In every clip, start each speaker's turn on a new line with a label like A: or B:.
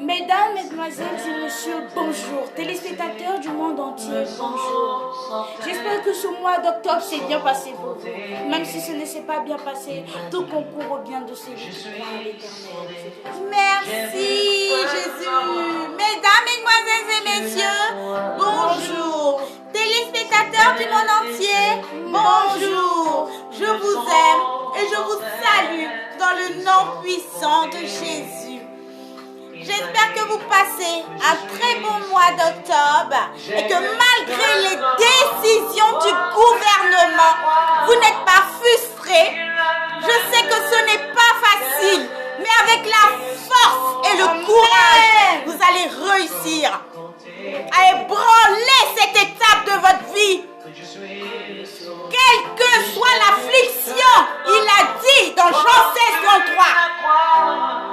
A: Mesdames, mesdemoiselles et messieurs, bonjour. Téléspectateurs du monde entier, bonjour. J'espère que ce mois d'octobre s'est bien passé pour vous. Même si ce ne s'est pas bien passé, tout concourt au bien de celui qui croit en l'Éternel.
B: Merci Jésus. Mesdames, mesdemoiselles et messieurs, bonjour. Téléspectateurs du monde entier, bonjour. Je vous aime et je vous salue dans le nom puissant de Jésus. J'espère que vous passez un très bon mois d'octobre et que malgré les décisions du gouvernement, vous n'êtes pas frustrés. Je sais que ce n'est pas facile, mais avec la force et le courage, vous allez réussir à ébranler cette étape de votre vie. Quelle que soit l'affliction, il a dit dans Jean 16:33.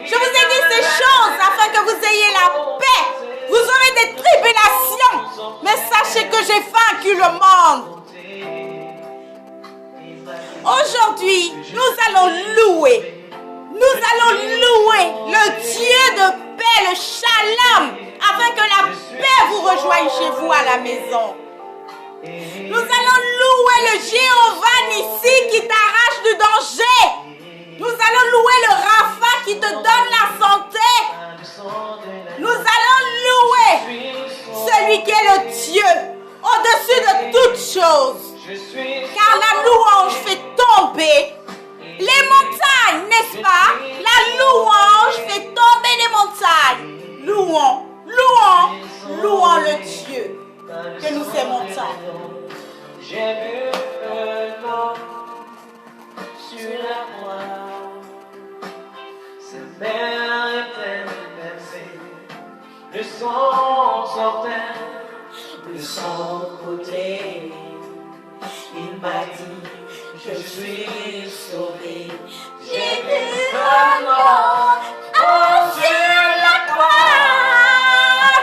B: Je vous ai dit ces choses afin que vous ayez la paix. Vous aurez des tribulations, mais sachez que j'ai vaincu le monde. Aujourd'hui, nous allons louer le Dieu de paix, le Shalom, afin que la paix vous rejoigne chez vous à la maison. Nous allons louer le Jéhovah Nissi qui t'arrache du danger. Nous allons louer le Rapha qui te donne la santé. Nous allons louer celui qui est le Dieu au-dessus de toutes choses. Car la louange fait tomber les montagnes, n'est-ce pas? La louange fait tomber les montagnes. Louons le Dieu que nous ces montagnes.
C: J'ai vu un homme sur la croix. Sa mère était versée, le sang sortait de son côté. Il m'a dit, je suis sauvé.
B: J'ai vu un homme sur la croix.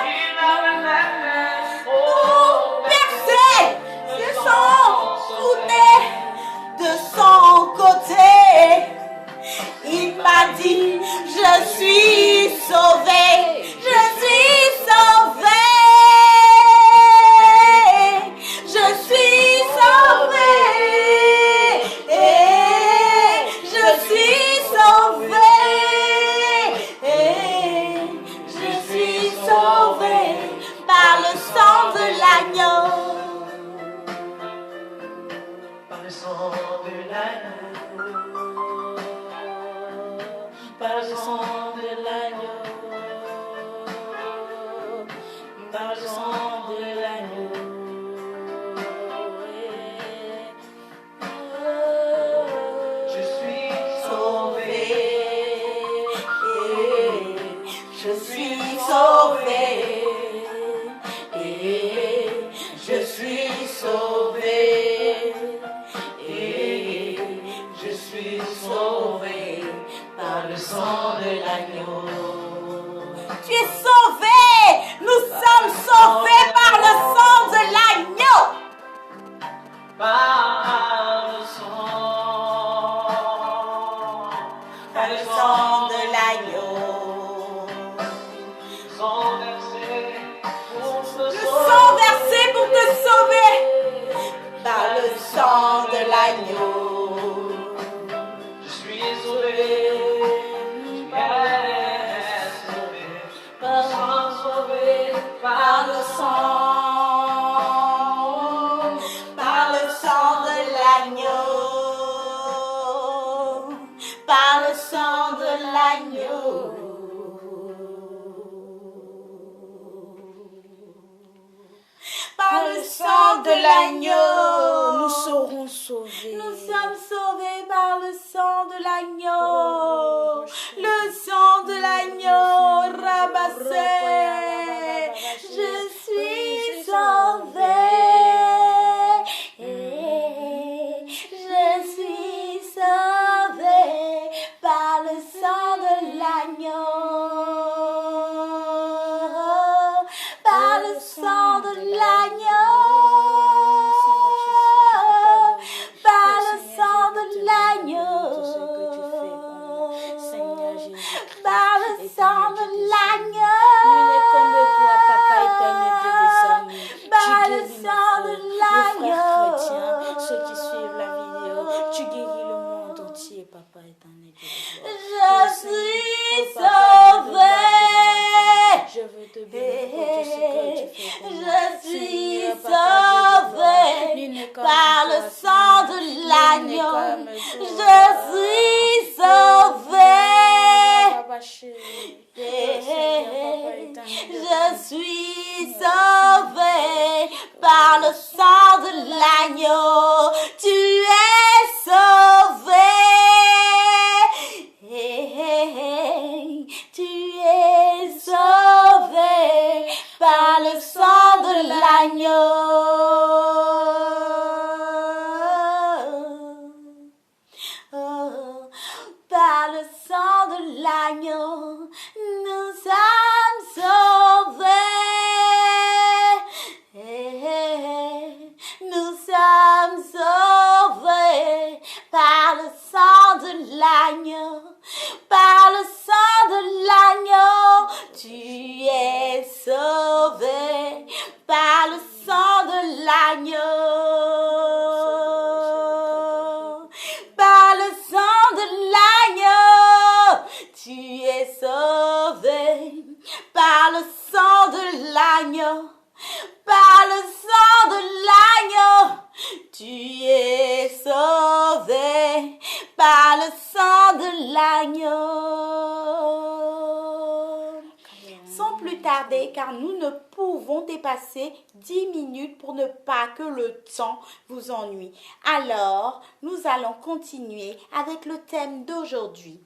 C: Il avait la main
B: Percé, c'est son côté, de son côté. Il m'a dit, je suis sauvé, je suis sauvé, je suis sauvé, je suis sauvé, je suis sauvé par le sang de l'agneau.
C: par le sang de l'agneau, par le sang de l'agneau, par le sang de l'agneau. Je suis sauvé,
B: Je suis sauvé,
C: je suis sauvé, je suis sauvé par le sang de l'agneau.
B: tu es sauvé, nous sommes sauvés par le sang de l'agneau.
C: Par le sang
B: De l'agneau.
C: sang versé pour se
B: Le sang
C: sauver.
B: versé pour te sauver par le sang de l'agneau.
C: Je suis sauvé, tu es sauvé, nous sommes sauvés
B: Par le sang de l'agneau, par le sang de l'agneau. Par le sang de l'agneau,
A: Nous serons sauvés.
B: nous sommes sauvés par le sang de l'agneau. Le sang de l'agneau rabassé. Je suis sauvé. Je suis sauvé par le sang de l'agneau. Par le sang de l'agneau. Par le sang de l'agneau. sang de
A: Nul
B: l'agneau.
A: n'est comme toi, Papa éternel de des amis.
B: Par
A: Tu
B: le
A: guéris
B: sang de
A: nos frères
B: l'agneau.
A: chrétiens, ceux qui suivent la vidéo. Tu guéris le monde entier, Papa éternel de des
B: Je suis sauvée.
A: Je veux te bénir pour tout ce que tu fais pour moi.
B: Je suis
A: Seigneur, Papa, Dieu de gloire,
B: sauvée
A: nul n'est comme
B: par
A: toi,
B: le sang de
A: Seigneur. Nul n'est
B: l'agneau.
A: comme toi.
B: Je suis sauvée.
A: Papa chéri. Oh, Seigneur, Papa éternel de
B: Je suis sauvée par le sang de l'agneau. Tu es sauvé. Tu es sauvé par le sang de l'agneau. Par le sang de l'agneau, nous sommes sauvés. Nous sommes sauvés par le sang de l'agneau. Par le sang de l'agneau, tu es sauvé. Par le sang de l'agneau. Par le sang de l'agneau, tu es sauvé. Par le sang de l'agneau, par le sang de l'agneau, tu es sauvé. Par le sang de l'agneau. Sans plus tarder, car nous ne pouvons dépasser 10 minutes pour ne pas que le temps vous ennuie. Alors, nous allons continuer avec le thème d'aujourd'hui.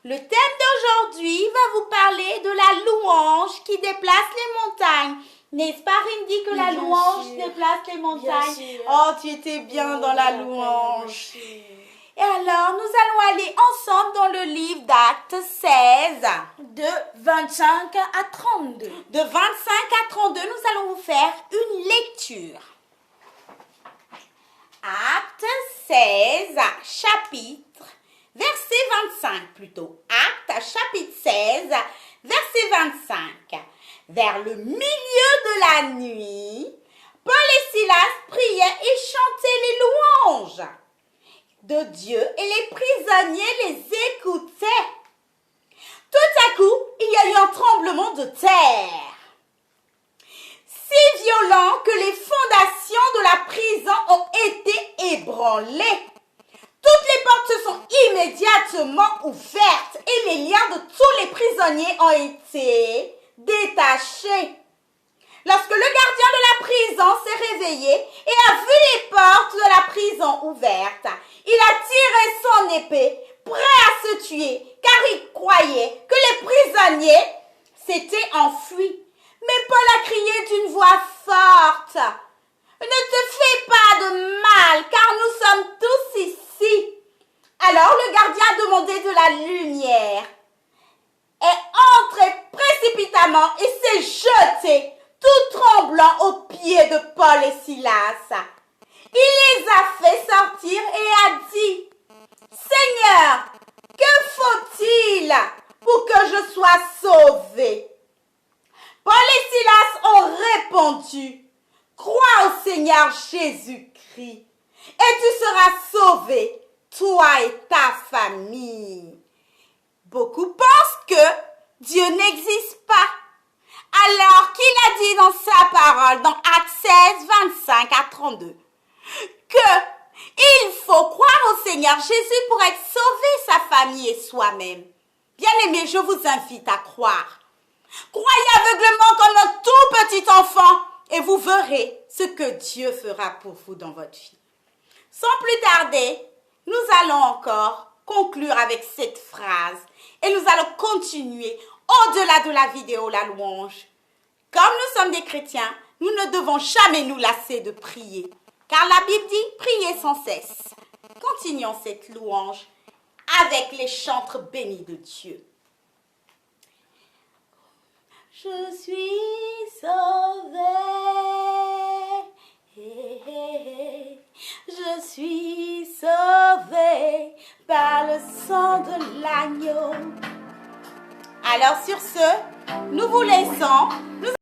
B: Le thème d'aujourd'hui va vous parler de la louange qui déplace les montagnes. N'est-ce pas, Rindy, que la
A: Bien
B: louange
A: sûr.
B: déplace les montagnes?
A: Bien sûr.
B: Oh, tu étais bien dans la louange. Et alors, nous allons aller ensemble dans le livre d'Actes 16.
A: De 25 à 32.
B: De 25 à 32, nous allons vous faire une lecture. Acte 16, chapitre, verset 25 plutôt. Acte, chapitre 16, verset 25. Vers le milieu de la nuit, Paul et Silas priaient et chantaient les louanges de Dieu et les prisonniers les écoutaient. Tout à coup, il y a eu un tremblement de terre, si violent que les fondations de la prison ont été ébranlées. Toutes les portes se sont immédiatement ouvertes et les liens de tous les prisonniers ont été détachés. Lorsque le gardien de la prison s'est réveillé et a vu les portes de la prison ouvertes, il a tiré son épée, prêt à se tuer, car il croyait que les prisonniers s'étaient enfuis. Mais Paul a crié d'une voix forte: « Ne te fais pas de mal, car nous sommes tous ici. » Alors le gardien a demandé de la lumière, est entré précipitamment et s'est jeté, tout tremblant, aux pieds de Paul et Silas. Il les a fait sortir et a dit: « Seigneur, que faut-il pour que je sois sauvé ?» Paul et Silas ont répondu: « Crois au Seigneur Jésus-Christ et tu seras sauvé, toi et ta famille. » Beaucoup pensent que Dieu n'existe pas. Alors qu'il a dit dans sa parole, dans Actes 16, 25 à 32, qu'il faut croire au Seigneur Jésus pour être sauvé, sa famille et soi-même. Bien-aimés, je vous invite à croire. Croyez aveuglement comme un tout petit enfant et vous verrez ce que Dieu fera pour vous dans votre vie. Sans plus tarder, nous allons encore conclure avec cette phrase et nous allons continuer au-delà de la vidéo, la louange. Comme nous sommes des chrétiens, nous ne devons jamais nous lasser de prier, car la Bible dit « priez sans cesse ». Continuons cette louange avec les chantres bénis de Dieu. Je suis sauvée, je suis sauvée par le sang de l'agneau. Alors sur ce, nous vous laissons.